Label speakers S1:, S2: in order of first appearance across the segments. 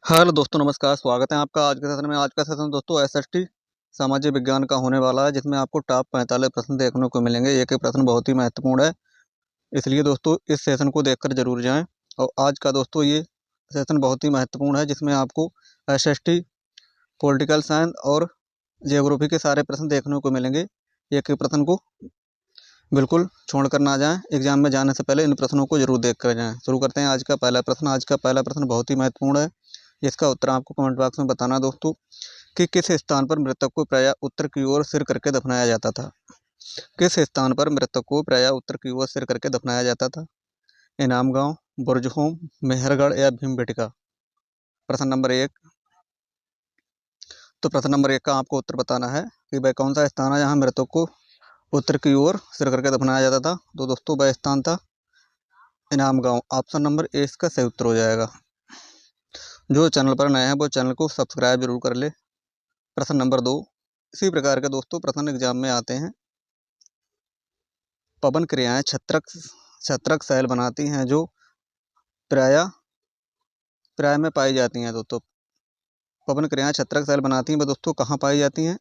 S1: Hello दोस्तों, नमस्कार। स्वागत है आपका आज के सेशन में। आज का सेशन दोस्तों एसएसटी सामाजिक विज्ञान का होने वाला है, जिसमें आपको टॉप 45 प्रश्न देखने को मिलेंगे। एक एक प्रश्न बहुत ही महत्वपूर्ण है, इसलिए दोस्तों इस सेशन को देखकर जरूर जाएं। और आज का दोस्तों ये सेशन बहुत ही महत्वपूर्ण है, जिसमें आपको एसएसटी, पॉलिटिकल साइंस और ज्योग्राफी के सारे प्रश्न देखने को मिलेंगे। एक एक प्रश्न को बिल्कुल छोड़कर ना जाएं। एग्जाम में जाने से पहले इन प्रश्नों को जरूर देख कर जाएं। शुरू करते हैं आज का पहला प्रश्न। आज का पहला प्रश्न बहुत ही महत्वपूर्ण है, इसका उत्तर आपको कमेंट बॉक्स में बताना दोस्तों कि किस स्थान पर मृतक को प्रायः उत्तर की ओर सिर करके दफनाया जाता था। किस स्थान पर मृतक को प्रायः उत्तर की ओर सिर करके दफनाया जाता था? इनाम गांव, बुर्जहोम, मेहरगढ़ या भीमबेटका। प्रश्न नंबर एक। तो प्रश्न नंबर एक का आपको उत्तर बताना है कि वह कौन सा स्थान है जहाँ मृतक को उत्तर की ओर सिर करके दफनाया जाता था। तो दोस्तों वह स्थान था इनाम गांव। ऑप्शन नंबर ए इसका सही उत्तर हो जाएगा। जो चैनल पर नए हैं वो चैनल को सब्सक्राइब जरूर कर ले। प्रश्न नंबर दो। इसी प्रकार के दोस्तों प्रश्न एग्जाम में आते हैं। पवन क्रियाएं छत्रक सेल बनाती हैं जो प्राय में पाई जाती हैं। दोस्तों पवन क्रियाएं छत्रक सेल बनाती हैं, वह दोस्तों कहाँ पाई जाती हैं?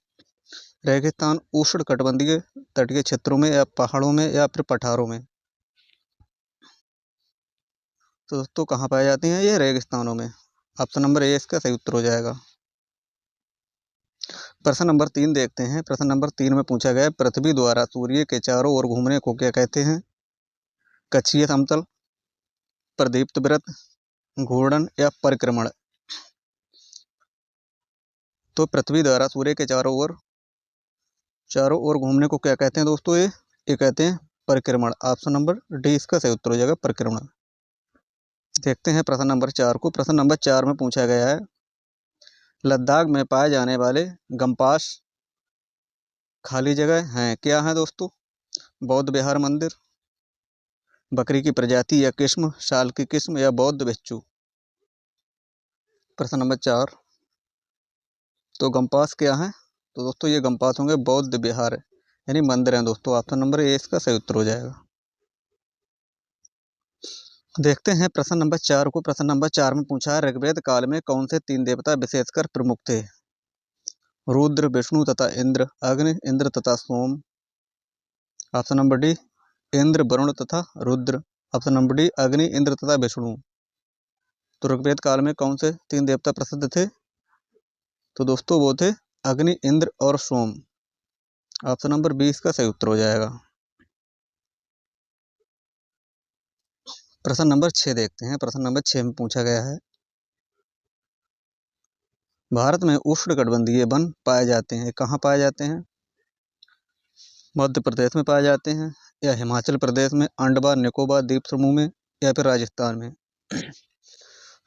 S1: रेगिस्तान, उष्ण कटिबंधीय तटीय क्षेत्रों में या पहाड़ों में या फिर पठारों में। तो दोस्तों कहाँ पाई जाती हैं? ये रेगिस्तानों में। ऑप्शन नंबर ए इसका सही उत्तर हो जाएगा। प्रश्न नंबर 3 देखते हैं। प्रश्न नंबर 3 में पूछा गया, पृथ्वी द्वारा सूर्य के चारों ओर घूमने को क्या कहते हैं? कक्षीय समतल, प्रदीप्त वृत्त, घूर्णन या परिक्रमण। तो पृथ्वी द्वारा सूर्य के चारों ओर घूमने को क्या कहते हैं दोस्तों? ये कहते हैं परिक्रमण। ऑप्शन नंबर डी इसका सही उत्तर हो जाएगा, परिक्रमण। देखते हैं प्रश्न नंबर 4 को। प्रश्न नंबर 4 में पूछा गया है, लद्दाख में पाए जाने वाले गंपास खाली जगह हैं क्या है दोस्तों? बौद्ध विहार मंदिर, बकरी की प्रजाति या किस्म, साल की किस्म या बौद्ध भिक्षु। प्रश्न नंबर 4। तो गंपास क्या है? तो दोस्तों ये गंपास होंगे बौद्ध विहार यानी मंदिर हैं दोस्तों। ऑप्शन नंबर ए इसका सही उत्तर हो जाएगा। देखते हैं प्रश्न नंबर 4 को। प्रश्न नंबर 4 में पूछा है, ऋग्वेद काल में कौन से 3 देवता विशेषकर प्रमुख थे? रुद्र, विष्णु तथा इंद्र, अग्नि, इंद्र तथा Soma. Option number D Indra, Varuna तथा रुद्र। ऑप्शन नंबर डी अग्नि, इंद्र तथा विष्णु। तो ऋग्वेद काल में कौन से 3 देवता प्रसिद्ध थे? तो दोस्तों वो थे अग्नि, इंद्र और सोम। ऑप्शन नंबर बी इसका सही उत्तर हो जाएगा। प्रश्न नंबर 6 देखते हैं। प्रश्न नंबर 6 में पूछा गया है, भारत में उष्णकटिबंधीय वन पाए जाते हैं, कहाँ पाए जाते हैं? मध्य प्रदेश में पाए जाते हैं या हिमाचल प्रदेश में, अंडमान निकोबार द्वीप समूह में या फिर राजस्थान में।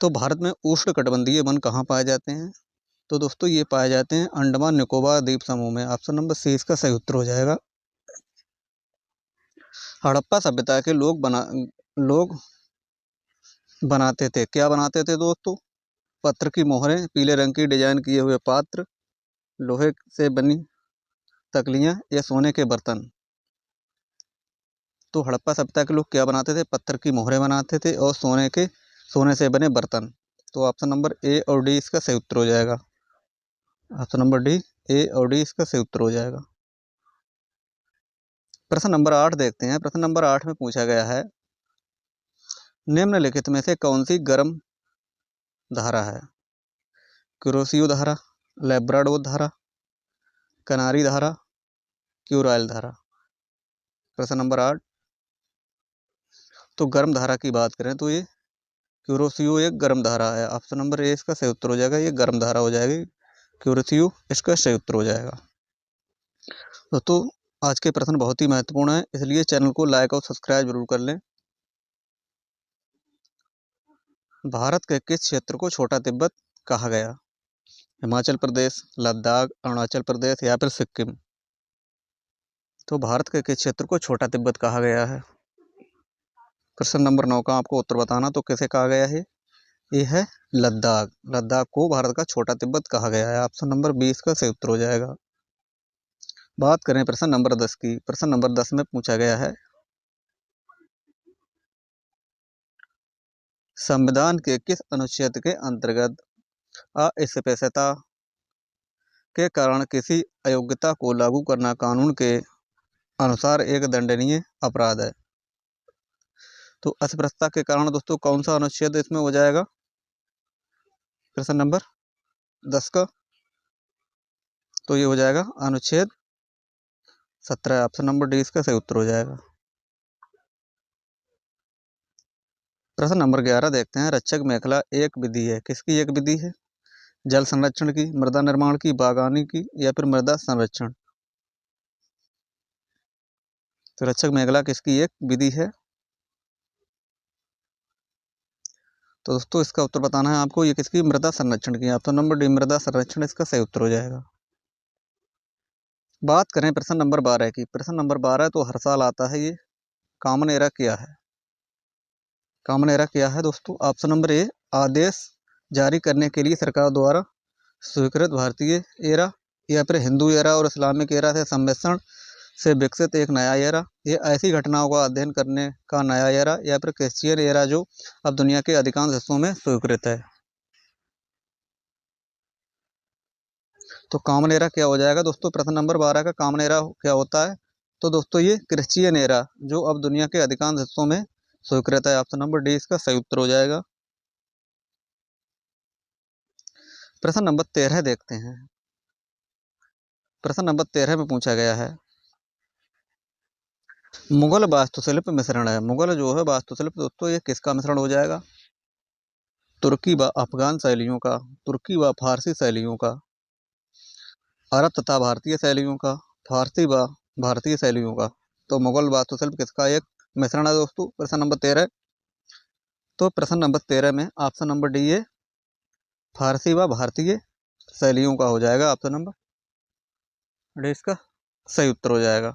S1: तो भारत में उष्णकटिबंधीय वन कहाँ पाए जाते हैं? तो दोस्तों ये पाए जाते हैं अंडमान निकोबार द्वीप समूह में। ऑप्शन नंबर सी इसका सही उत्तर हो जाएगा। हड़प्पा सभ्यता के लोग बनाते थे, क्या बनाते थे दोस्तों? पत्थर की मोहरें, पीले रंग की डिजाइन किए हुए पात्र, लोहे से बनी तकलियां या सोने के बर्तन। तो हड़प्पा सभ्यता के लोग क्या बनाते थे? पत्थर की मोहरें बनाते थे और सोने से बने बर्तन। तो ऑप्शन नंबर ए और डी इसका सही उत्तर हो जाएगा। ऑप्शन नंबर डी ए और डी इसका सही उत्तर हो जाएगा। प्रश्न नंबर 8 देखते हैं। प्रश्न नंबर 8 में पूछा गया है, निम्नलिखित में से कौन सी गर्म धारा है? कुरोसियो धारा, लेब्राडोर धारा, कनारी धारा, क्यूराइल धारा। प्रश्न नंबर 8। तो गर्म धारा की बात करें तो ये क्यूरोसियो एक गर्म धारा है। ऑप्शन नंबर ए इसका सही उत्तर हो जाएगा, ये गर्म धारा हो जाएगी। क्यूरोसियो इसका सही उत्तर हो जाएगा। दोस्तों आज के प्रश्न बहुत ही महत्वपूर्ण है, इसलिए चैनल को लाइक और सब्सक्राइब जरूर कर लें। भारत के किस क्षेत्र को छोटा तिब्बत कहा गया? हिमाचल प्रदेश, लद्दाख, अरुणाचल प्रदेश या फिर सिक्किम। तो भारत के किस क्षेत्र को छोटा तिब्बत कहा गया है? प्रश्न नंबर 9 का आपको उत्तर बताना। तो कैसे कहा गया है? ये है लद्दाख। लद्दाख को भारत का छोटा तिब्बत कहा गया है। ऑप्शन नंबर 20 का सही उत्तर हो जाएगा। बात करें प्रश्न नंबर 10 की। प्रश्न नंबर 10 में पूछा गया है, संविधान के किस अनुच्छेद के अंतर्गत अस्पष्टता के कारण किसी अयोग्यता को लागू करना कानून के अनुसार एक दंडनीय अपराध है। तो अस्पष्टता के कारण दोस्तों कौन सा अनुच्छेद इसमें हो जाएगा प्रश्न नंबर 10 का? तो ये हो जाएगा अनुच्छेद 17। ऑप्शन नंबर डी इसका सही उत्तर हो जाएगा। प्रश्न नंबर 11 देखते हैं। रक्षक मेखला एक विधि है, किसकी एक विधि है? जल संरक्षण की, मृदा निर्माण की, बागवानी की, या फिर मृदा संरक्षण? तो रक्षक मेखला किसकी एक विधि है? तो दोस्तों इसका उत्तर बताना है आपको, ये किसकी? मृदा संरक्षण की। ऑप्शन नंबर डी मृदा संरक्षण इसका सही उत्तर हो जाएगा। बात करें प्रश्न नंबर 12 की। प्रश्न नंबर 12 तो हर साल आता है ये। कॉमन एरा क्या है? कॉमन एरा क्या है दोस्तों? ऑप्शन नंबर ए आदेश जारी करने के लिए सरकार द्वारा स्वीकृत भारतीय एरा, या फिर हिंदू एरा और इस्लामिक एरा से सम्मिश्रण से विकसित एक नया एरा, ये ऐसी घटनाओं का अध्ययन करने का नया एरा, या फिर क्रिश्चियन एरा जो अब दुनिया के अधिकांश हिस्सों में स्वीकृत है। तो कॉमन एरा क्या हो जाएगा दोस्तों? प्रश्न नंबर 12 का कॉमन एरा क्या होता है? तो दोस्तों ये क्रिश्चियन एरा जो अब दुनिया के अधिकांश हिस्सों में स्वीकृत है। ऑप्शन नंबर डी इसका सही उत्तर हो जाएगा। प्रश्न नंबर 13 देखते हैं। प्रश्न नंबर 13 में पूछा गया है, मुगल वास्तुशिल्प मिश्रण है। मुगल जो है वास्तुशिल्प दोस्तों ये किसका मिश्रण हो जाएगा? तुर्की व अफगान शैलियों का, तुर्की व फारसी शैलियों का, अरब तथा भारतीय शैलियों का, फारसी व भारतीय शैलियों का। तो मुगल वास्तुशिल्प किसका एक मिश्रण है दोस्तों? प्रश्न नंबर 13। तो प्रश्न नंबर 13 में ऑप्शन नंबर डी है फारसी व भारतीय शैलियों का हो जाएगा। ऑप्शन नंबर डी इसका सही उत्तर हो जाएगा।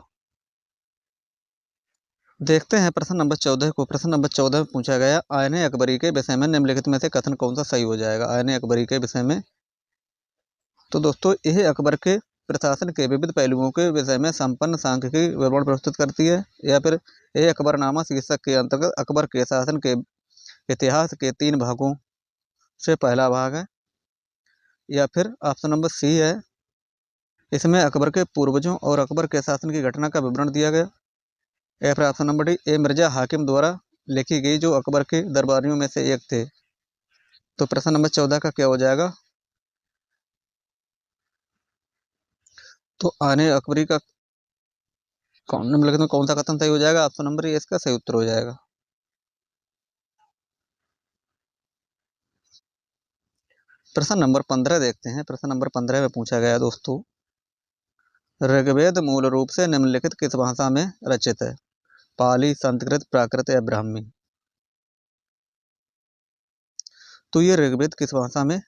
S1: देखते हैं प्रश्न नंबर 14 को। प्रश्न नंबर 14 में पूछा गया, आयने अकबरी के विषय में निम्नलिखित में से कथन कौन सा सही हो जाएगा? आयने अकबरी के विषय में तो दोस्तों यह अकबर के प्रशासन के विविध पहलुओं के विषय में संपन्न सांख्यिकी विवरण प्रस्तुत करती है, या फिर यह अकबरनामा शीर्षक के अंतर्गत अकबर के शासन के इतिहास के 3 भागों से पहला भाग है, या फिर ऑप्शन नंबर सी है इसमें अकबर के पूर्वजों और अकबर के शासन की घटना का विवरण दिया गया, या फिर option number D A Mirza हाकिम द्वारा लिखी गई जो अकबर के दरबारियों में से एक थे। तो प्रश्न नंबर 14 का क्या हो जाएगा? तो आने अकबरी का निम्नलिखित में कौन सा कथन सही हो जाएगा? ऑप्शन नंबर ए इसका सही उत्तर हो जाएगा। प्रश्न नंबर 15 देखते हैं। प्रश्न नंबर 15 में पूछा गया दोस्तों, ऋग्वेद मूल रूप से निम्नलिखित किस भाषा में रचित है? पाली, संस्कृत, प्राकृत या ब्राह्मी? तो ये ऋग्वेद किस भाषा में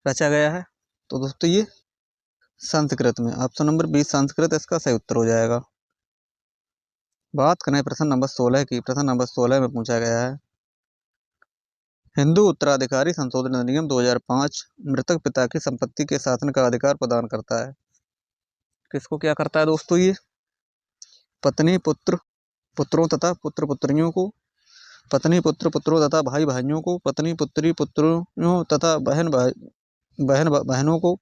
S1: रचा गया है? तो दोस्तों ये संस्कृत में। ऑप्शन नंबर बी संस्कृत इसका सही उत्तर हो जाएगा। बात करें प्रश्न नंबर 16 की। प्रश्न नंबर 16 में पूछा गया है, हिंदू उत्तराधिकारी संशोधन अधिनियम 2005 मृतक पिता की संपत्ति के शासन का अधिकार प्रदान करता है। किसको क्या करता है दोस्तों? ये पत्नी पुत्र पुत्रों तथा पुत्र पुत्रियों को, पत्नी पुत्र पुत्रों तथा भाई भाइयों को, पत्नी पुत्री पुत्रों तथा बहन बहनों को,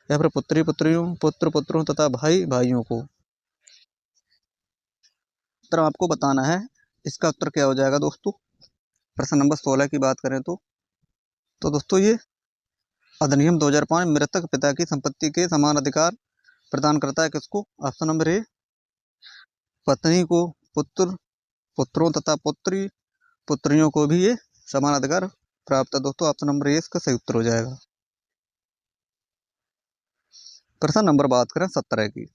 S1: या फिर पुत्री पुत्रियों पुत्र पुत्रों तथा भाई भाइयों को। उत्तर आपको बताना है। इसका उत्तर क्या हो जाएगा दोस्तों? प्रश्न नंबर 16 की बात करें तो दोस्तों ये अधिनियम 2005 मृतक पिता की संपत्ति के समान अधिकार प्रदान करता है। किसको? ऑप्शन नंबर ए पत्नी को, पुत्र पुत्रों तथा पुत्री पुत्रियों को भी ये समान अधिकार प्राप्त है दोस्तों। ऑप्शन नंबर ए इसका सही उत्तर हो जाएगा। प्रश्न नंबर बात करें 17 की।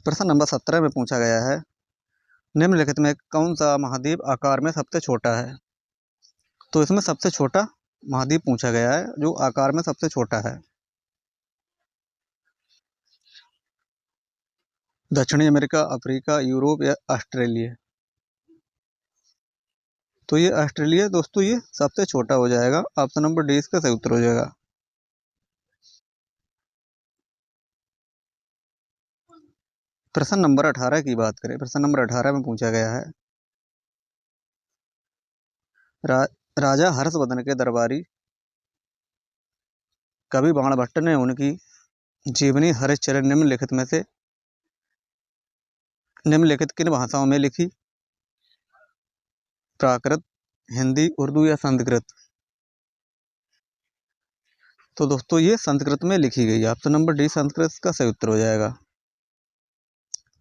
S1: प्रश्न नंबर 17 में पूछा गया है, निम्नलिखित में कौन सा महाद्वीप आकार में सबसे छोटा है? तो इसमें सबसे छोटा महाद्वीप पूछा गया है जो आकार में सबसे छोटा है। दक्षिणी अमेरिका, अफ्रीका, यूरोप या ऑस्ट्रेलिया? तो ये ऑस्ट्रेलिया दोस्तों ये सबसे छोटा हो जाएगा। ऑप्शन नंबर डी इसका सही उत्तर हो जाएगा। प्रश्न नंबर 18 की बात करें। प्रश्न नंबर 18 में पूछा गया है, राजा हर्षवर्धन के दरबारी कवि बाणभट्ट ने उनकी जीवनी हरिश्चंद्र निम्नलिखित किन भाषाओं में लिखी? प्राकृत, हिंदी, उर्दू या संस्कृत? तो दोस्तों ये संस्कृत में लिखी गई। ऑप्शन नंबर डी संस्कृत का सही उत्तर हो जाएगा।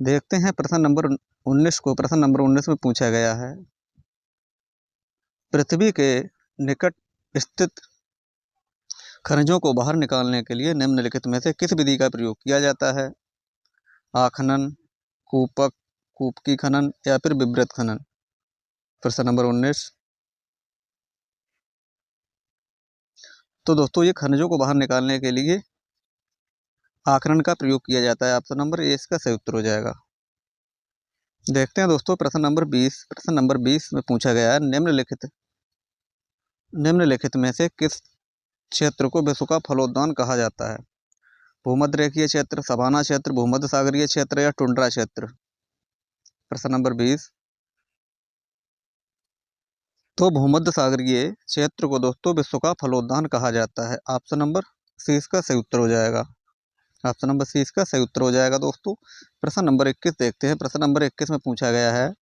S1: देखते हैं प्रश्न नंबर 19 को। प्रश्न नंबर 19 में पूछा गया है, पृथ्वी के निकट स्थित खनिजों को बाहर निकालने के लिए निम्नलिखित में से किस विधि का प्रयोग किया जाता है? आखनन, कूपक, कूपकी खनन या फिर विवृत खनन? प्रश्न नंबर 19। तो दोस्तों ये खनिजों को बाहर निकालने के लिए आखनन का प्रयोग किया जाता है। ऑप्शन नंबर ए इसका सही उत्तर हो जाएगा। देखते हैं दोस्तों प्रश्न नंबर 20। प्रश्न नंबर 20 में पूछा गया है, निम्नलिखित में से किस क्षेत्र को विश्व का फलोद्यान कहा जाता है? भूमध्य रेखीय क्षेत्र, सवाना क्षेत्र, भूमध्य सागरीय क्षेत्र या टुंड्रा क्षेत्र? प्रश्न नंबर 20। तो भूमध्य सागरीय क्षेत्र को दोस्तों विश्व का फलोद्यान कहा जाता है। ऑप्शन नंबर सी इसका सही उत्तर हो जाएगा। ऑप्शन नंबर सी इसका सही उत्तर हो जाएगा दोस्तों। प्रश्न नंबर 21 देखते हैं। प्रश्न नंबर 21 में पूछा गया है,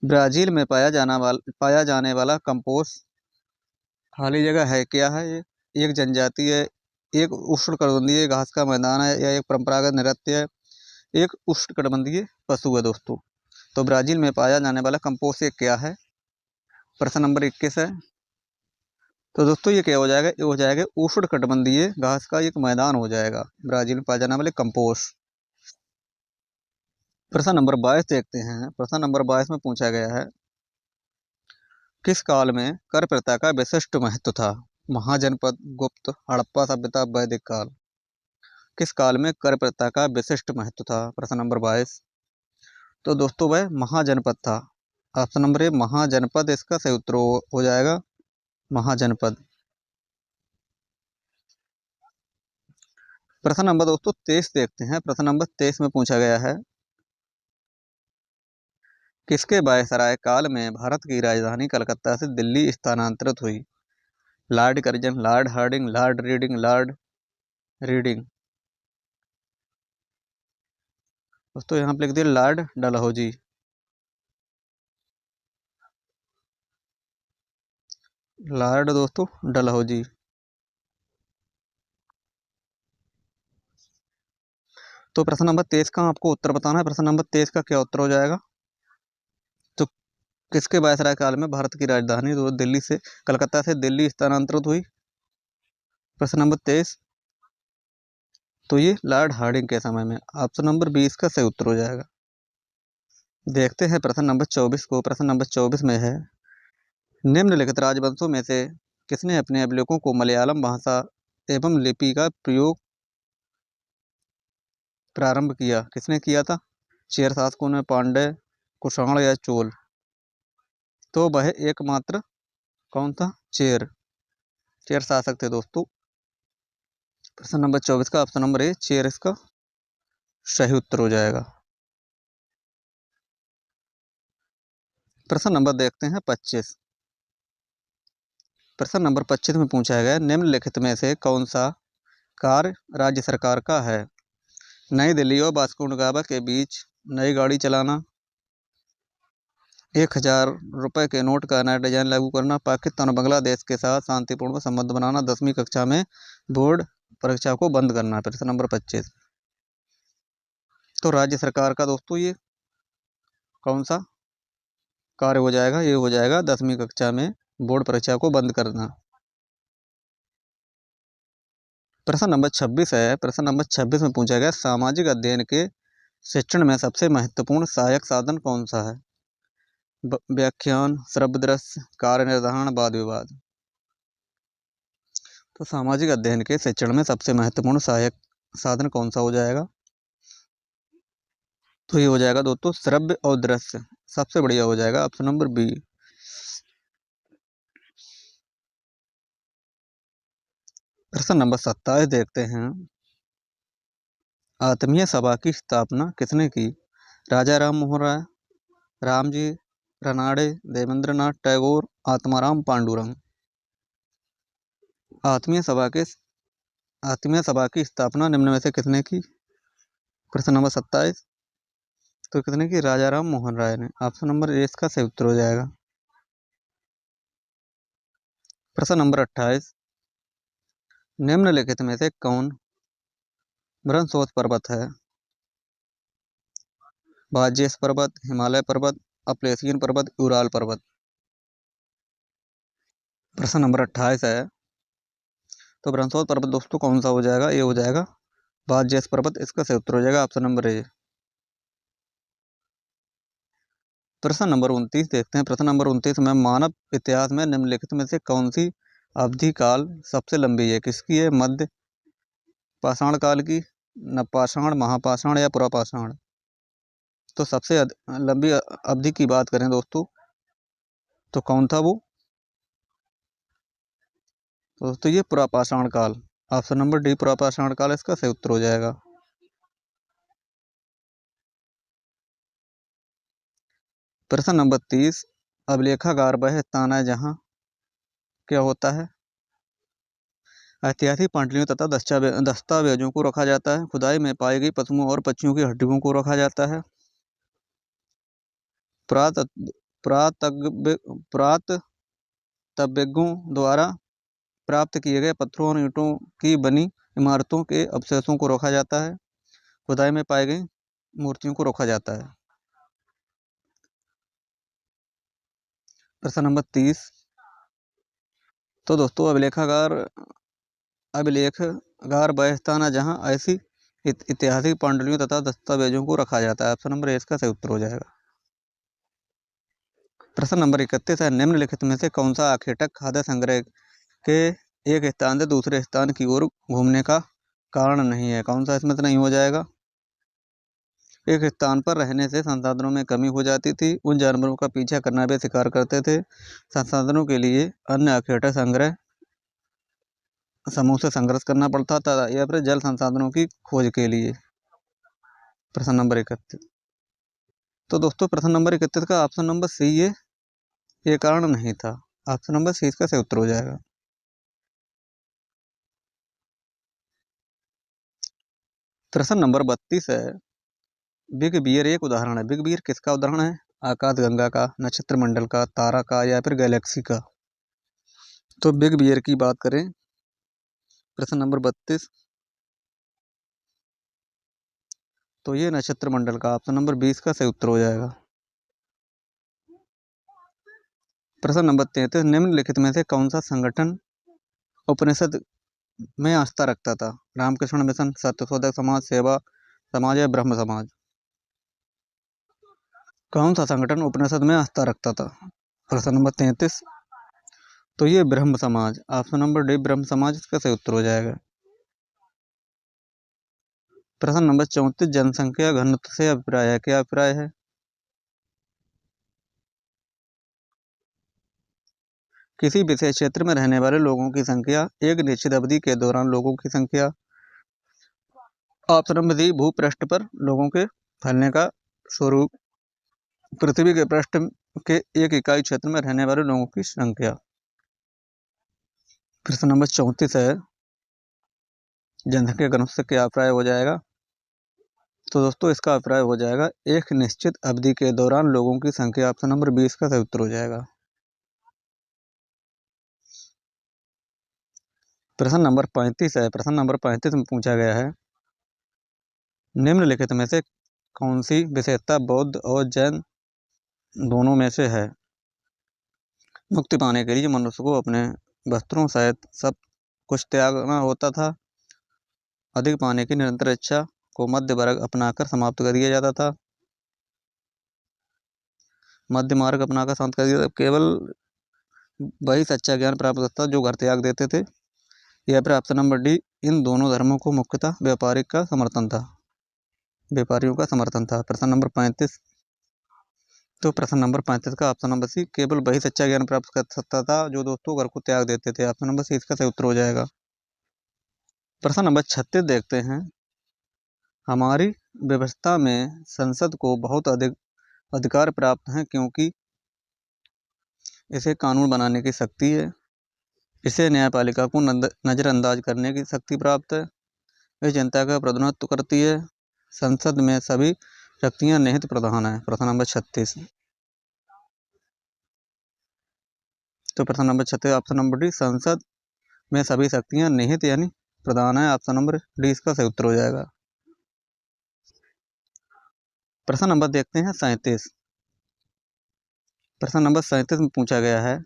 S1: ब्राजील में पाया जाने वाला कंपोस्ट खाली जगह है क्या है? ये एक जनजाति है, एक उष्णकटिबंधीय घास का मैदान है या एक परंपरागत नृत्य है, एक उष्णकटिबंधीय पशु है दोस्तों? तो ब्राजील में पाया जाने वाला कंपोस्ट ये क्या है? प्रश्न नंबर 21 है। तो दोस्तों ये क्या हो जाएगा? ये हो जाएगा उष्णकटिबंधीय घास का एक मैदान हो जाएगा ब्राजील में पाया जाने वाले कंपोस्ट। प्रश्न नंबर 22 देखते हैं। प्रश्न नंबर 22 में पूछा गया है, किस काल में कर प्रथा का विशिष्ट महत्व था? महाजनपद, गुप्त, हड़प्पा सभ्यता, वैदिक काल? किस काल में कर प्रथा का विशिष्ट महत्व था? प्रश्न नंबर 22। तो दोस्तों वह महाजनपद था। ऑप्शन नंबर ए महाजनपद इसका सही उत्तर हो जाएगा। महाजनपद। प्रश्न नंबर दोस्तों 23 देखते हैं। प्रश्न नंबर 23 में पूछा गया है, किसके वायसराय काल में भारत की राजधानी कलकत्ता से दिल्ली स्थानांतरित हुई? Lord Curzon, Lord Hardinge, Lord Reading, Lord Reading? दोस्तों यहाँ पे लिख दिया लॉर्ड डलहौजी। लॉर्ड दोस्तों डलहौजी। तो प्रश्न नंबर 23 का आपको उत्तर बताना है। प्रश्न नंबर 23 का क्या उत्तर हो जाएगा? तो किसके वायसराय काल में भारत की राजधानी तो दिल्ली से कलकत्ता से दिल्ली स्थानांतरित हुई? प्रश्न नंबर 23। तो ये लॉर्ड हार्डिंग के समय में। ऑप्शन नंबर 20 का सही उत्तर हो जाएगा। देखते हैं प्रश्न नंबर 24 को। प्रश्न नंबर 24 में है, निम्नलिखित राजवंशों में से किसने अपने अभिलेखों को मलयालम भाषा एवं लिपि का प्रयोग प्रारंभ किया? किसने किया था? चेर शासकों ने, पांड्य, कुषाण या चोल? तो वह एकमात्र कौन था? चेर शासक थे दोस्तों। प्रश्न नंबर 24 का ऑप्शन नंबर ए चेर इसका सही उत्तर हो जाएगा। प्रश्न नंबर देखते हैं 25। प्रश्न नंबर 25 में पूछा गया, निम्नलिखित में से कौन सा कार्य राज्य सरकार का है? नई दिल्ली और वास्को ड गामा के बीच नई गाड़ी चलाना, 1000 रुपए के नोट का नया डिजाइन लागू करना, पाकिस्तान और बांग्लादेश के साथ शांतिपूर्ण संबंध बनाना, 10वीं कक्षा में बोर्ड परीक्षा को बंद करना। प्रश्न नंबर 25। तो राज्य सरकार का दोस्तों ये कौन सा कार्य हो जाएगा? ये हो जाएगा 10वीं कक्षा में बोर्ड परीक्षा को बंद करना। प्रश्न नंबर 26 है। प्रश्न नंबर 26 में पूछा गया, सामाजिक अध्ययन के शिक्षण में सबसे महत्वपूर्ण सहायक साधन कौन सा है? व्याख्यान, श्रव्य दृश्य, कार्य निर्धारण, वाद विवाद? तो सामाजिक अध्ययन के शिक्षण में सबसे महत्वपूर्ण सहायक साधन कौन सा हो जाएगा? तो ये हो जाएगा दोस्तों श्रव्य और दृश्य, सबसे बढ़िया हो जाएगा ऑप्शन नंबर बी। प्रश्न नंबर 27 देखते हैं, आत्मीय सभा की स्थापना किसने की? राजा राम मोहन राय, रामजी रनाड़े, देवेंद्रनाथ टैगोर, आत्माराम पांडुरंग? आत्मीय सभा के आठवीं सभा की स्थापना निम्न में से किसने की? प्रश्न नंबर 27। तो किसने की? राजा राम मोहन राय ने। ऑप्शन नंबर ए इसका सही उत्तर हो जाएगा। प्रश्न नंबर 28। निम्नलिखित में से कौन ब्रह्मोत्सव पर्वत है? बाजेस पर्वत, हिमालय पर्वत, अपलेसियन पर्वत, यूराल पर्वत। प्रश्न नंबर 28 है। तो ब्रह्मोत्सव पर्वत दोस्तों कौन सा हो जाएगा? ये हो जाएगा बाजेस पर्वत, इसका सही उत्तर हो जाएगा ऑप्शन नंबर ए। प्रश्न नंबर 29 देखते हैं। प्रश्न नंबर 29 में मानव इतिहास में निम्नलिखित में से कौन सी अवधि काल सबसे लंबी है? किसकी है? मध्य पाषाण काल की, नवपाषाण, महापाषाण या पुरापाषाण? तो सबसे लंबी अवधि की बात करें दोस्तों तो कौन था वो? तो दोस्तों ये पुरापाषाण काल। ऑप्शन नंबर डी पुरापाषाण काल इसका सही उत्तर हो जाएगा। प्रश्न नंबर 30। अभिलेखागार वह स्थान है जहाँ क्या होता है? ऐतिहासिक पांडुलिपियों तथा दस्तावेजों को रखा जाता है। खुदाई में पाई गई पशुओं और पक्षियों की हड्डियों को रखा जाता है। पुरातत्वज्ञों द्वारा प्राप्त किए गए पत्थरों और ईंटों की बनी इमारतों के अवशेषों को रखा जाता है। खुदाई में पाई गई मूर्तियों को रखा जाता है। प्रश्न नंबर 30। तो दोस्तों अभिलेखागार वह स्थान है जहाँ ऐसी ऐतिहासिक पांडुलिपियों तथा दस्तावेजों को रखा जाता है। ऑप्शन नंबर ए इसका सही उत्तर हो जाएगा। प्रश्न नंबर 31 है। निम्नलिखित में से कौन सा आखेटक खाद्य संग्रह के एक स्थान से दूसरे स्थान की ओर घूमने का कारण नहीं है? कौन सा इसमें से नहीं हो जाएगा? एक स्थान पर रहने से संसाधनों में कमी हो जाती थी। उन जानवरों का पीछा करना वे शिकार करते थे। संसाधनों के लिए अन्य आखेटक संग्रह समूह से संघर्ष करना पड़ता था या फिर जल संसाधनों की खोज के लिए। प्रश्न नंबर 31। तो दोस्तों प्रश्न नंबर 31 का ऑप्शन नंबर सी ये कारण नहीं था। ऑप्शन नंबर सी इसका सही उत्तर हो जाएगा। प्रश्न नंबर 32 है। बिग बियर एक उदाहरण है। बिग बियर किसका उदाहरण है? आकाशगंगा का, नक्षत्र मंडल का, तारा का या फिर गैलेक्सी का? तो बिग बियर की बात करें प्रश्न नंबर 32 तो ये नक्षत्र मंडल का ऑप्शन नंबर 20 का सही उत्तर हो जाएगा। प्रश्न नंबर 33। निम्नलिखित में से कौन सा संगठन उपनिषद में आस्था रखता था? रामकृष्ण मिशन, सत्यशोधक समाज, सेवा समाज या ब्रह्म समाज? कौन सा संगठन उपनिषद में आस्था रखता था? प्रश्न नंबर 33 तो ये ब्रह्म समाज। ऑप्शन नंबर डी ब्रह्म समाज इसका सही उत्तर हो जाएगा। प्रश्न नंबर 34। जनसंख्या घनत्व से अभिप्राय है। क्या अभिप्राय है? किसी विशेष क्षेत्र में रहने वाले लोगों की संख्या, एक निश्चित अवधि के दौरान लोगों की संख्या। ऑप्शन नंबर डी भूपृष्ठ पर लोगों के फैलने का स्वरूप, पृथ्वी के पृष्ठ के एक इकाई क्षेत्र में रहने वाले लोगों की संख्या। प्रश्न नंबर 34 है। जनसंख्या घनत्व से क्या अभिप्राय हो जाएगा? तो दोस्तों इसका अभिप्राय हो जाएगा एक निश्चित अवधि के दौरान लोगों की संख्या। ऑप्शन नंबर 20 का सही उत्तर हो जाएगा। प्रश्न नंबर 35 है। प्रश्न नंबर 35 में पूछा गया है निम्नलिखित में से कौन सी विशेषता बौद्ध और जैन दोनों में से है? मुक्ति पाने के लिए मनुष्य को अपने वस्त्रों सहित सब कुछ त्यागना होता था। अधिक पाने की निरंतर इच्छा को मध्य वर्ग अपनाकर समाप्त कर दिया जाता था। मध्य मार्ग अपनाकर शांत कर दिया। केवल वही सच्चा ज्ञान प्राप्त करता जो घर त्याग देते थे। या फिर ऑप्शन नंबर डी इन दोनों धर्मों को मुख्यतः व्यापारियों का समर्थन था। प्रश्न नंबर 35 तो प्रश्न नंबर 35 का ऑप्शन नंबर सी केवल वही सच्चा ज्ञान प्राप्त कर सकता था जो दोस्तों घर को त्याग देते थे। ऑप्शन नंबर सी इसका सही उत्तर हो जाएगा। प्रश्न नंबर 36 देखते हैं। हमारी व्यवस्था में संसद को बहुत अधिक अधिकार प्राप्त हैं क्योंकि इसे कानून बनाने की शक्ति है। इसे न्यायपालिका को नज़रअंदाज करने की शक्ति प्राप्त है। ये जनता का प्रतिनिधित्व करती है। संसद में सभी शक्तियां निहित प्रधान है। प्रश्न नंबर 36। तो प्रश्न नंबर 36 ऑप्शन नंबर डी, संसद में सभी शक्तियां निहित यानी प्रधान है। ऑप्शन नंबर डी इसका सही उत्तर हो जाएगा। प्रश्न नंबर देखते हैं 37। प्रश्न नंबर 37 में पूछा गया है,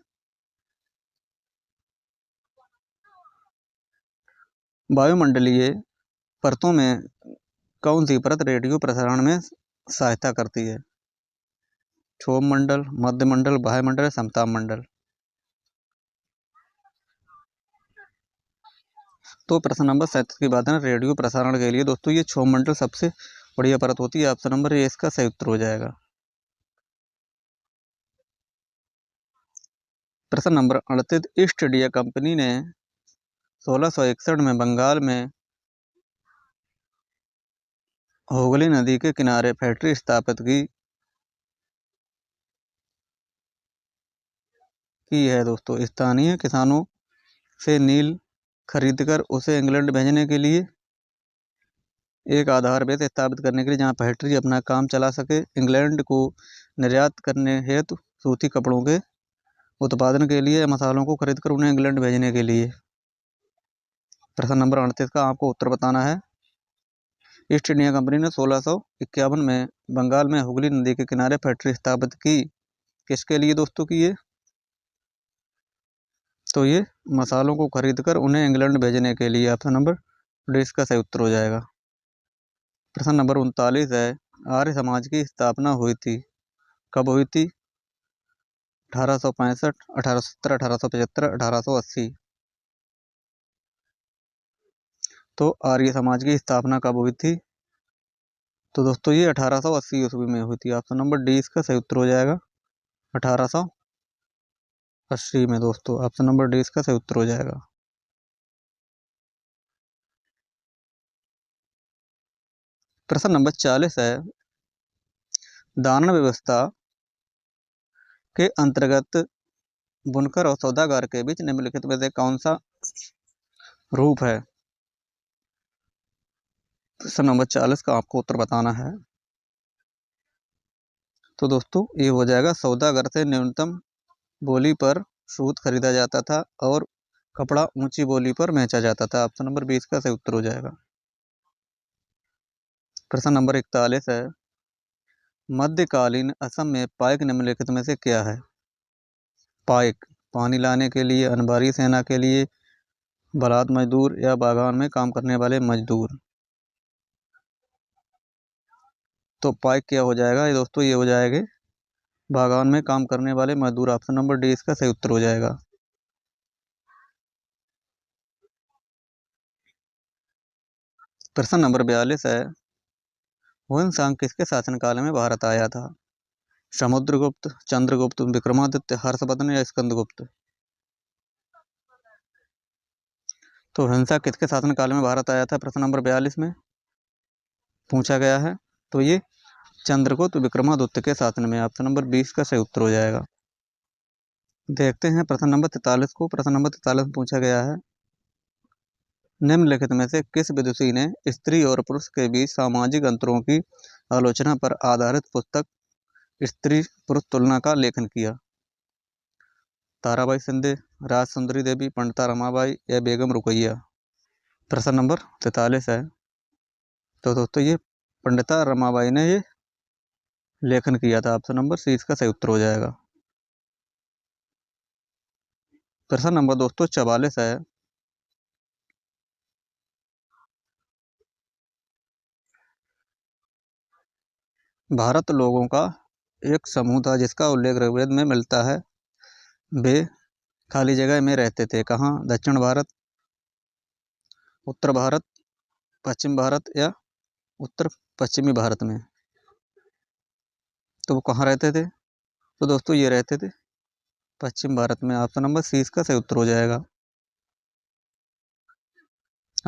S1: वायुमंडलीय परतों में कौन सी परत रेडियो प्रसारण में सहायता करती है? क्षोभ मंडल, मध्य मंडल, वायुमंडल, समताप मंडल। तो प्रश्न नंबर 37 की बात है रेडियो प्रसारण के लिए दोस्तों ये क्षोभ मंडल सबसे बढ़िया परत होती है। ऑप्शन नंबर ए इसका सही उत्तर हो जाएगा। प्रश्न नंबर 38, ईस्ट इंडिया कंपनी ने 1661 में बंगाल में हुगली नदी के किनारे फैक्ट्री स्थापित की है दोस्तों। स्थानीय किसानों से नील खरीदकर उसे इंग्लैंड भेजने के लिए एक आधार बेस स्थापित करने के लिए, जहां फैक्ट्री अपना काम चला सके। इंग्लैंड को निर्यात करने हेतु सूती कपड़ों के उत्पादन के लिए, मसालों को खरीदकर उन्हें इंग्लैंड भेजने के लिए। प्रश्न नंबर 38 का आपको उत्तर बताना है। ईस्ट इंडिया कंपनी ने 1651 में बंगाल में हुगली नदी के किनारे फैक्ट्री स्थापित की। किसके लिए दोस्तों की ये? तो ये मसालों को खरीदकर उन्हें इंग्लैंड भेजने के लिए। ऑप्शन नंबर डी इसका सही उत्तर हो जाएगा। प्रश्न नंबर 39 है, आर्य समाज की स्थापना हुई थी, कब हुई थी? 1865, 1870, 1875, 1880। तो आर्य समाज की स्थापना कब हुई थी? तो दोस्तों ये 1880 ईस्वी में हुई थी। ऑप्शन नंबर डी इसका सही उत्तर हो जाएगा। 1880 में दोस्तों ऑप्शन नंबर डी इसका सही उत्तर हो जाएगा। प्रश्न नंबर 40 है, दान व्यवस्था के अंतर्गत बुनकर और सौदागर के बीच निम्नलिखित में से कौन सा रूप है? प्रश्न नंबर 40 का आपको उत्तर बताना है। तो दोस्तों ये हो जाएगा, सौदागर से न्यूनतम बोली पर सूत खरीदा जाता था और कपड़ा ऊंची बोली पर बेचा जाता था। ऑप्शन नंबर 20 का सही उत्तर हो जाएगा। प्रश्न नंबर 41 है, मध्यकालीन असम में पाइक निम्नलिखित में से क्या है? पाइक पानी लाने के लिए, अनबारी सेना के लिए, बलात मजदूर या बागान में काम करने वाले मजदूर। तो पाइक क्या हो जाएगा ये दोस्तों? ये हो जाएगा बागान में काम करने वाले मजदूर। ऑप्शन नंबर डी इसका सही उत्तर हो जाएगा। प्रश्न नंबर 42 है, हुनसांग किसके शासनकाल में भारत आया था? समुद्रगुप्त, चंद्रगुप्त, विक्रमादित्य, हर्षवर्धन या स्कंदगुप्त। तो हुनसांग किसके शासनकाल में भारत आया था? प्रश्न नंबर 42 में पूछा गया है। तो ये चंद्रगुप्त विक्रमादित्य के शासन में। ऑप्शन नंबर 20 का सही उत्तर हो जाएगा। देखते हैं प्रश्न नंबर 43 को। प्रश्न नंबर 43 में पूछा गया है, निम्नलिखित में से किस विदुषी ने स्त्री और पुरुष के बीच सामाजिक अंतरों की आलोचना पर आधारित पुस्तक स्त्री पुरुष तुलना का लेखन किया? ताराबाई शिंदे, राज सुंदरी देवी, पंडिता रमाबाई या बेगम रुकैया। प्रश्न नंबर 43 है। तो दोस्तों ये पंडिता रमाबाई ने ये लेखन किया था। ऑप्शन नंबर सी इसका सही उत्तर हो जाएगा। प्रश्न नंबर दोस्तों 44 है, भारत लोगों का एक समूह था जिसका उल्लेख ऋग्वेद में मिलता है। वे खाली जगह में रहते थे। कहाँ? दक्षिण भारत, उत्तर भारत, पश्चिम भारत या उत्तर पश्चिमी भारत में। तो वो कहाँ रहते थे? तो दोस्तों ये रहते थे पश्चिम भारत में। ऑप्शन नंबर सी इसका सही उत्तर हो जाएगा।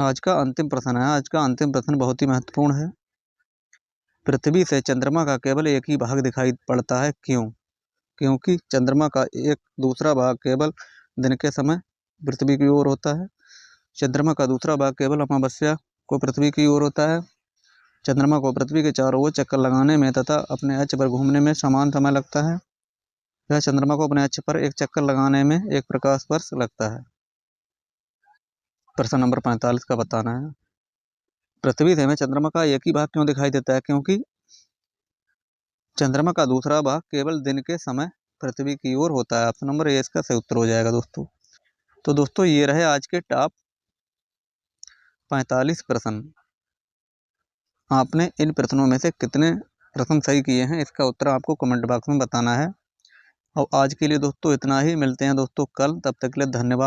S1: आज का अंतिम प्रश्न है। आज का अंतिम प्रश्न बहुत ही महत्वपूर्ण है। पृथ्वी से चंद्रमा का केवल एक ही भाग दिखाई पड़ता है, क्यों? क्योंकि चंद्रमा का एक दूसरा भाग केवल दिन के समय पृथ्वी की ओर होता है। चंद्रमा का दूसरा भाग केवल अमावस्या को पृथ्वी की ओर होता है। चंद्रमा को पृथ्वी के चारों ओर चक्कर लगाने में तथा अपने अक्ष पर घूमने में समान समय लगता है। यह चंद्रमा को अपने अक्ष पर एक चक्कर लगाने में एक प्रकाश वर्ष लगता है। प्रश्न नंबर 45 का बताना है, पृथ्वी से हमें चंद्रमा का एक ही भाग क्यों दिखाई देता है? क्योंकि चंद्रमा का दूसरा भाग केवल दिन के समय पृथ्वी की ओर होता है। ऑप्शन नंबर ए इसका सही उत्तर हो जाएगा दोस्तों। तो दोस्तों ये रहे आज के टॉप 45 प्रश्न। आपने इन प्रश्नों में से कितने प्रश्न सही किए हैं इसका उत्तर आपको कमेंट बॉक्स में बताना है। और आज के लिए दोस्तों इतना ही, मिलते हैं दोस्तों कल, तब तक के लिए धन्यवाद।